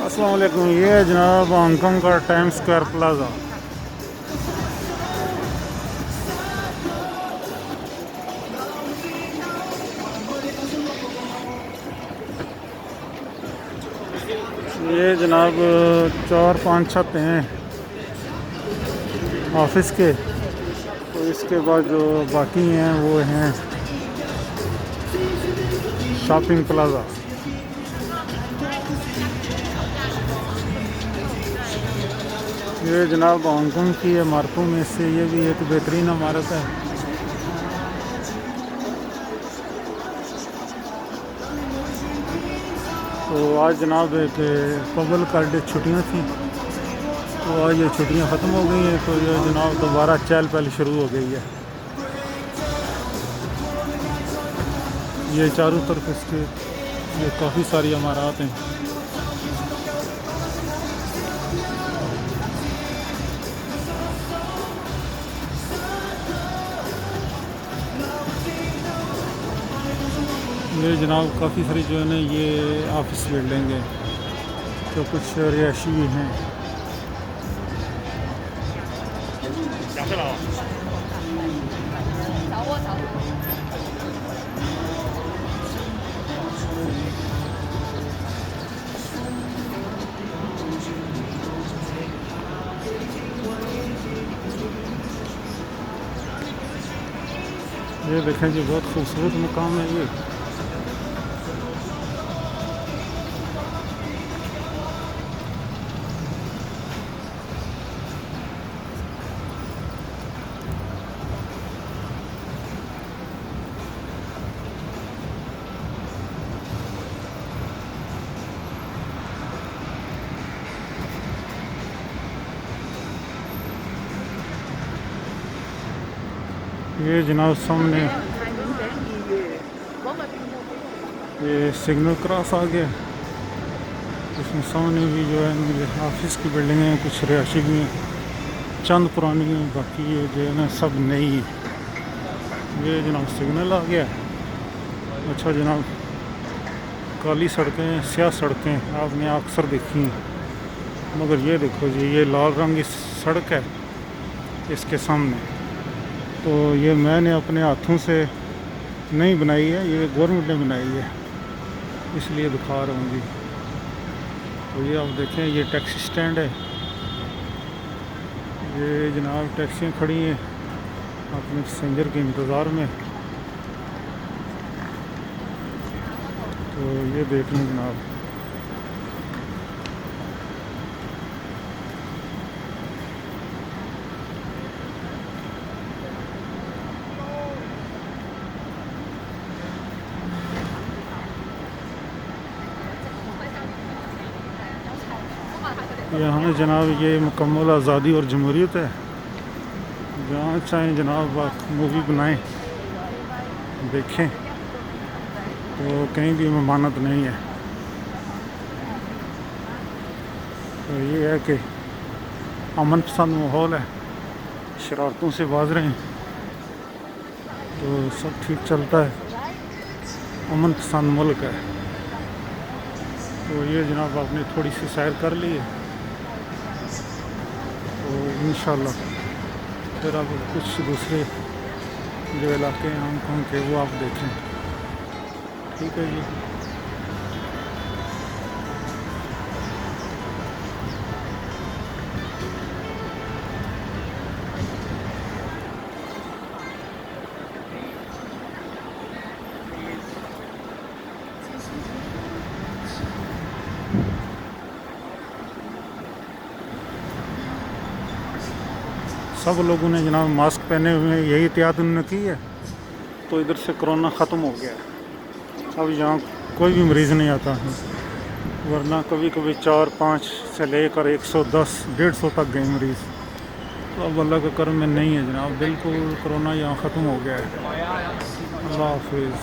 अस्सलाम वालेकुम। ये है जनाब हांगकांग का टाइम स्क्वायर प्लाज़ा। ये जनाब 4-5 छत हैं ऑफिस के। तो इसके बाद जो बाकी हैं वो हैं शॉपिंग प्लाज़ा। ये जनाब हांगकांग की इमारतों में से ये भी एक बेहतरीन इमारत है। तो आज जनाब एक पब्लिक हॉलिडे छुट्टियाँ थी, तो आज ये छुट्टियाँ ख़त्म हो गई हैं, तो ये जनाब दोबारा चहल पहल शुरू हो गई है। ये चारों तरफ इसके ये काफ़ी सारी इमारत हैं। ये जनाब काफ़ी सारी जो है ना ये ऑफिस बिल्डिंग है, तो कुछ रिहायशी भी हैं। ये देखें जी, बहुत खूबसूरत मकाम है ये। ये जनाब सामने ये सिग्नल क्रॉस आ गया। इसमें सामने भी जो है मुझे ऑफिस की बिल्डिंगें हैं, कुछ रिहायशी भी हैं, चंद पुरानी हैं, बाकी ये जो है ना सब नई है। ये जनाब सिग्नल आ गया। अच्छा जनाब, काली सड़कें, स्याह सड़कें आपने अक्सर देखी हैं, मगर ये देखो जी, ये लाल रंग की सड़क है इसके सामने। तो ये मैंने अपने हाथों से नहीं बनाई है, ये गवर्नमेंट ने बनाई है, इसलिए दिखा रहा हूँ जी। तो ये आप देखें, ये टैक्सी स्टैंड है। ये जनाब टैक्सियाँ खड़ी हैं अपने पैसेंजर के इंतज़ार में। तो ये देख लें जनाब, यहाँ जनाब ये मुकम्मल आज़ादी और जमहूरियत है। जहाँ चाहें जनाब आप मूवी बनाएं, देखें, तो कहीं भी ममानत नहीं है। तो ये है कि अमन पसंद माहौल है, शरारतों से बाज रहे हैं, तो सब ठीक चलता है, अमन पसंद मुल्क है। तो ये जनाब आपने थोड़ी सी सैर कर ली है, तो इंशाल्लाह फिर अब कुछ दूसरे जो इलाके हैं हांगकांग के वो आप देखें। ठीक है जी। सब लोगों ने जनाब मास्क पहने हुए हैं, यही एहतियात उन्होंने की है, तो इधर से कोरोना ख़त्म हो गया है। अब यहाँ कोई भी मरीज़ नहीं आता है, वरना कभी कभी 4-5 से लेकर 110, 150 तक गए मरीज़। तो अब अल्लाह के करम में नहीं है जनाब, बिल्कुल कोरोना यहाँ ख़त्म हो गया है। अल्लाह हाफिज़।